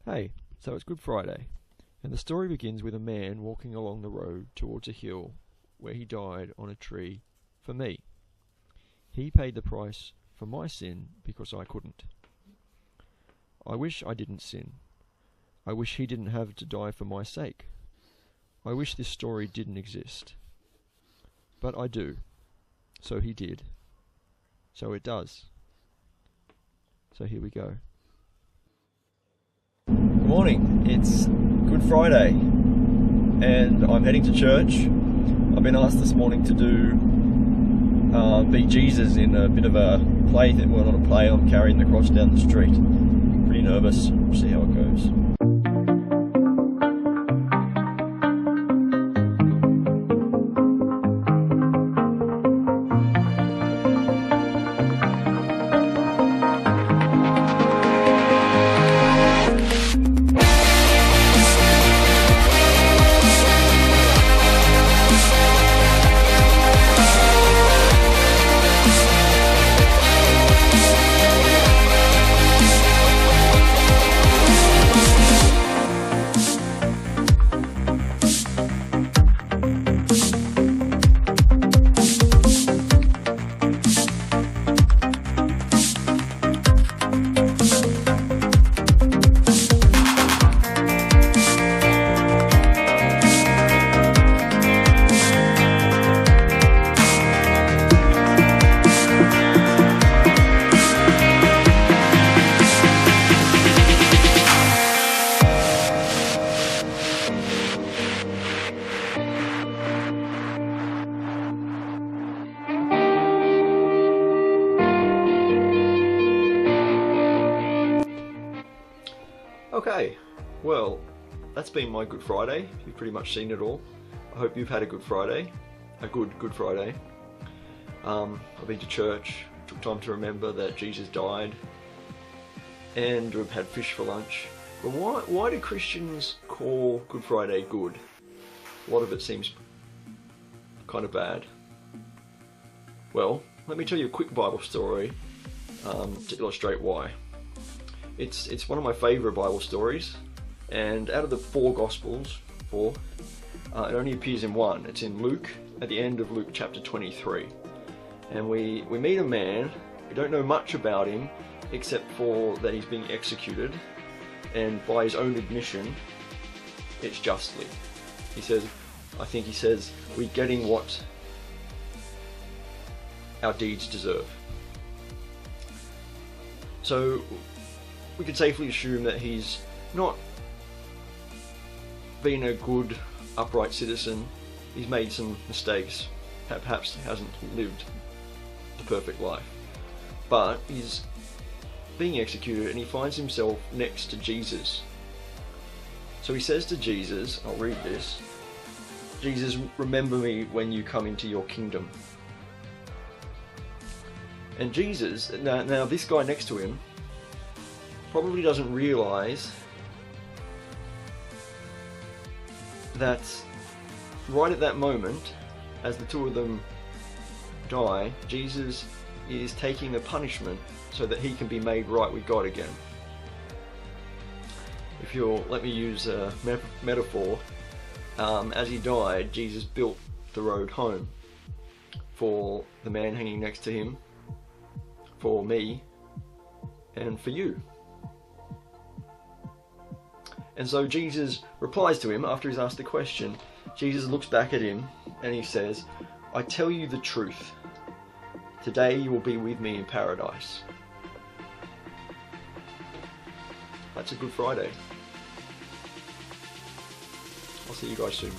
Hey, so it's Good Friday, and the story begins with a man walking along the road towards a hill where he died on a tree for me. He paid the price for my sin because I couldn't. I wish I didn't sin. I wish he didn't have to die for my sake. I wish this story didn't exist. But I do. So he did. So it does. So here we go. Good morning. It's Good Friday and I'm heading to church. I've been asked this morning to be Jesus in a bit of a play. Well, not a play, I'm carrying the cross down the street. Pretty nervous. See how it goes. Okay, well, that's been my Good Friday. You've pretty much seen it all. I hope you've had a good Friday, a good Friday. I've been to church, took time to remember that Jesus died, and we've had fish for lunch. But why do Christians call Good Friday good? A lot of it seems kind of bad. Well, let me tell you a quick Bible story to illustrate why. It's one of my favourite Bible stories, and out of the four Gospels, it only appears in one. It's in Luke, at the end of Luke chapter 23. And we meet a man. We don't know much about him, except for that he's being executed, and by his own admission, it's justly. He says, we're getting what our deeds deserve. So we could safely assume that he's not been a good, upright citizen. He's made some mistakes, perhaps hasn't lived the perfect life. But he's being executed and he finds himself next to Jesus. So he says to Jesus, I'll read this, Jesus, remember me when you come into your kingdom. And Jesus, now this guy next to him, probably doesn't realize that right at that moment, as the two of them die, Jesus is taking a punishment so that he can be made right with God again. If you'll let me use a metaphor, as he died, Jesus built the road home for the man hanging next to him, for me, and for you. And so Jesus replies to him after he's asked the question. Jesus looks back at him and he says, I tell you the truth. Today you will be with me in paradise. That's a Good Friday. I'll see you guys soon.